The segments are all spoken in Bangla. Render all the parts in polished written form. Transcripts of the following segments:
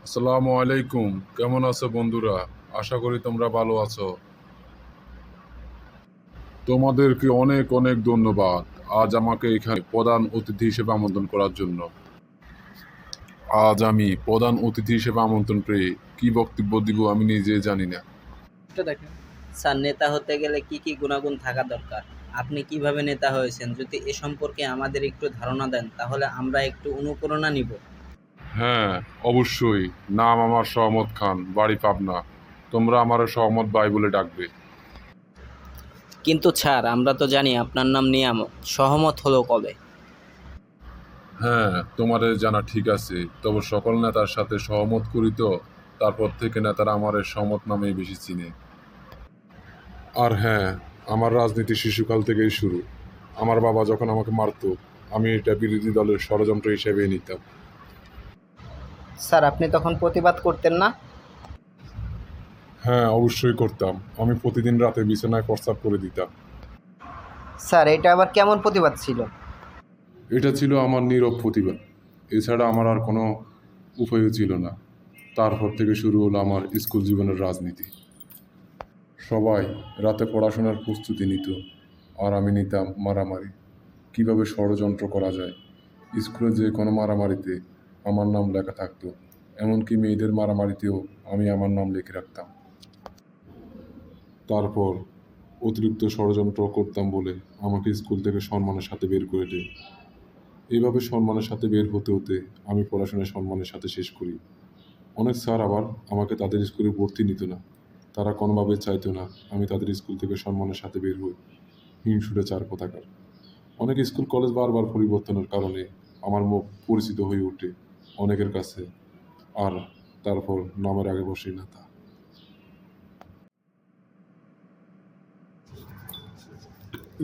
আসসালামু আলাইকুম। কেমন আছো বন্ধুরা? আশা করি তোমরা ভালো আছো। তোমাদেরকে অনেক অনেক ধন্যবাদ আজ আমাকে এখানে প্রধান অতিথি হিসেবে আমন্ত্রণ করার জন্য। আজ আমি প্রধান অতিথি হিসেবে আমন্ত্রণ পেয়ে কি বক্তব্য দিব আমি নিজে জানি না। স্যার, নেতা হতে গেলে কি কি গুণাগুণ থাকা দরকার? আপনি কিভাবে নেতা হয়েছেন? যদি এ সম্পর্কে আমাদের একটু ধারণা দেন তাহলে আমরা একটু অনুপ্রেরণা নিব। হ্যাঁ, অবশ্যই। নাম আমার সহমত খান, বাড়ি পাবনা। তোমরা আমার সহমত ভাই বলে ডাকবে। কিন্তু স্যার, আমরা তো জানি আপনার নাম নিয়ামত। সহমত হলো কবে? হ্যাঁ, তোমাদের জানা ঠিক আছে, তবে সকল নেতার সাথে সহমত করি তো, তারপর থেকে নেতারা আমার সহমত নামেই বেশি চিনে। আর হ্যাঁ, আমার রাজনীতি শিশুকাল থেকেই শুরু। আমার বাবা যখন আমাকে মারতো, আমি এটা বিরোধী দলের ষড়যন্ত্র হিসেবে নিতাম। স্যার, আপনি তখন প্রতিবাদ করতেন না? হ্যাঁ, অবশ্যই করতাম। আমি প্রতিদিন রাতে বিছানায় প্রস্রাব করে দিতাম। স্যার, এটা আবার কেমন প্রতিবাদ ছিল? এটা ছিল আমার নীরব প্রতিবাদ। এছাড়া আমার আর কোনো উপায়ও ছিল না। তারপর থেকে শুরু হলো আমার স্কুল জীবনের রাজনীতি। সবাই রাতে পড়াশোনার প্রস্তুতি নিত, আর আমি নিতাম মারামারি। কিভাবে ষড়যন্ত্র করা যায়। স্কুলে যে কোনো মারামারিতে আমার নাম লেখা থাকতো, এমনকি মেয়েদের মারামারিতেও আমি আমার নাম লিখে রাখতাম। তারপর অতিরিক্ত ষড়যন্ত্র করতাম বলে আমাকে স্কুল থেকে সম্মানের সাথে বের করে দেয়। এইভাবে সম্মানের সাথে বের হতে হতে আমি পড়াশোনা সম্মানের সাথে শেষ করি। অনেক স্যার আবার আমাকে তাদের স্কুলে ভর্তি নিত না। তারা কোনোভাবে চাইতো না আমি তাদের স্কুল থেকে সম্মানের সাথে বের হই। হিংসুটে চার পতাকার অনেক স্কুল কলেজ বারবার পরিবর্তনের কারণে আমার মুখ পরিচিত হয়ে ওঠে অনেকের কাছে। আর তারপর নামের আগে বসে নেতা।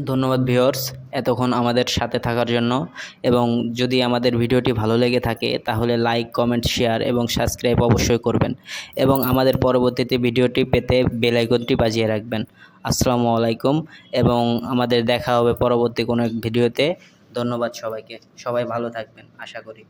ধন্যবাদ ভিউয়ার্স, এতক্ষণ আমাদের সাথে থাকার জন্য। এবং যদি আমাদের ভিডিওটি ভালো লেগে থাকে তাহলে লাইক, কমেন্ট, শেয়ার এবং সাবস্ক্রাইব অবশ্যই করবেন। এবং আমাদের পরবর্তীতে ভিডিওটি পেতে বেল আইকনটি বাজিয়ে রাখবেন। আসসালামু আলাইকুম। এবং আমাদের দেখা হবে পরবর্তী কোনো এক ভিডিওতে। ধন্যবাদ সবাইকে। সবাই ভালো থাকবেন আশা করি।